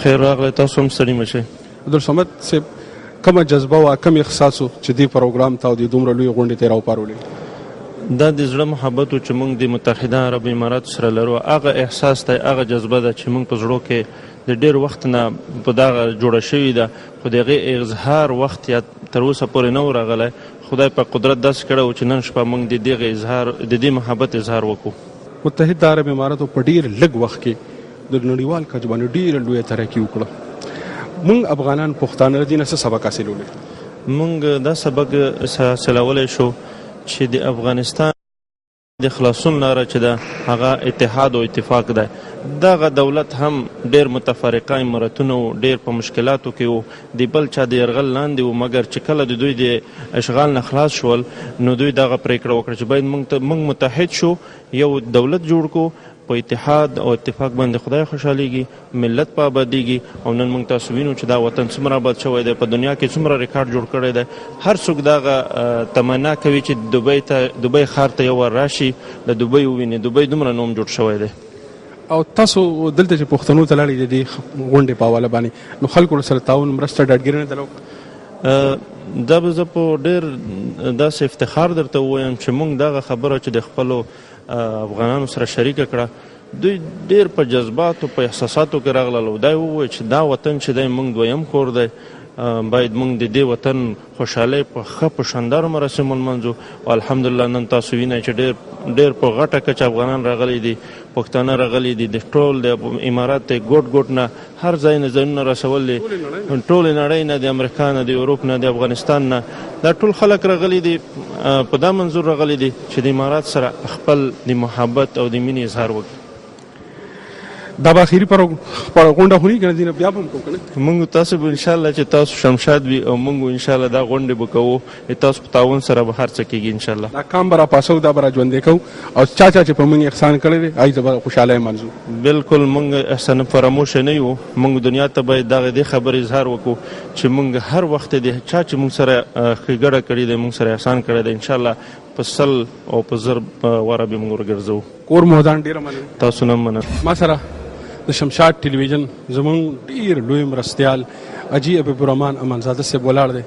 خیر راغلی، تاسو هم ستړي مه شئ. عبدالصمد صاحب، کومه جذبه او کوم احساس و چې دې پروګرام ته او دې دومره لوی غونډې ته راوپارولې؟ دا د زړه محبت و چې موږ د متحده عرب اماراتو سره لرو، هغه احساس دی، هغه جذبه ده چې موږ په زړو کې د ډېر وخت نه په دغه جوړه شوې ده، خو د هغې اظهار وخت یا تر اوسه پورې نه و راغلی. خدای په قدرت داسې کړی و چې نن شپه موږ د دې محبت اظهار وکړو. متحده عرب اماراتو په ډېر لږ وخت کې د نړیوال کچ باندې ډېره لویه ترقي وکړه. موږ افغانان پښتانه دې نه څه سبق حاصلولی؟ موږ دا سبق حاصلولی شو چې د افغانستان د خلاصون لاره چې ده هغه اتحاد او اتفاق ده. دغه دولت هم ډېر متفرقه امارتونه و، ډېر په مشکلاتو کې و، د بل چا د یرغل لاندې و، مګر چې کله د دوی د اشغال نه خلاص شول نو دوی دغه پرېکړه وکړه چې باید موږ متحد شو، یو دولت جوړ کړو، په اتحاد او اتفاق باندې خدای خوشحالیږي، ملت په ابادیږي. او نن موږ تاسو وینو چې دا وطن څومره آباد شوی دی، په دنیا کې څومره ریکارډ جوړ کړی دی. هر څوک دغه تمنا کوي چې دوبۍ ښار ته یو ور راشي، د دوبۍ وویني. دوبۍ دومره نوم جوړ شوی دی. او تاسو دلته چې پښتنو ته لاړئ د دې غونډې په حواله باندې، نو خلکو سره تعاون، مرسته، ډاډګیرنه دلو؟ دا به زه په ډېر داسې افتخار درته ووایم چې موږ دغه خبره چې د خپلو افغانانو سره شریکه کړه، دوی ډېر په جذباتو په احساساتو کې راغلل او دا یې وویل چې دا وطن چې دی موږ دویم کور دی، باید موږ د دې وطن خوشحالۍ په ښه په شاندارو مراسمو لمانځو. او الحمدلله نن تاسو وینئ چې ډېر په غټه کچه افغانان راغلي دي، پښتانه راغلي دي، د ټول د امارات د ګوټ نه هر ځای نه ځایونه رسول دي، ټولې نړۍ نه، د امریکا نه، د یوروپ نه، د افغانستان نه، دا ټول خلک راغلي دي، په دا منظور راغلي دي چې د امارات سره خپل د محبت او د مینې اظهار وکړي. دا به اخري غونډه هوني که نه دي، بیا به هم کوو که نه؟ موږ تاسو به انشاءالله چې تاسو شمشاد وي او موږ انشاءالله دا غونډې به کوو، تاسو په تعاون سره به هر څه کېږي انشاءالله. دا کام به راپاسو، دا به را ژوندی کوو، او چا چې په موږ احسان کړی دی هغې ته به خوشحالی منځو. بلکل موږ احسان فراموشه نه یو. موږ دنیا ته باید دې خبرې اظهار وکړو چې موږ هر وخت د چا چې موږ سره ښېګړه کړې دی، موږ سره احسان کړی دی، انشاءالله په 100 او په 1000 واره به موږ ورګرځو. کور مو ودان، ډېره مننه. تاسو نه مننه. ما سره د شمشاد ټلویزیون زموږ ډېر لوی مرستیال حاجي حبیب الرحمن امانزاده صاحب ولاړ دی.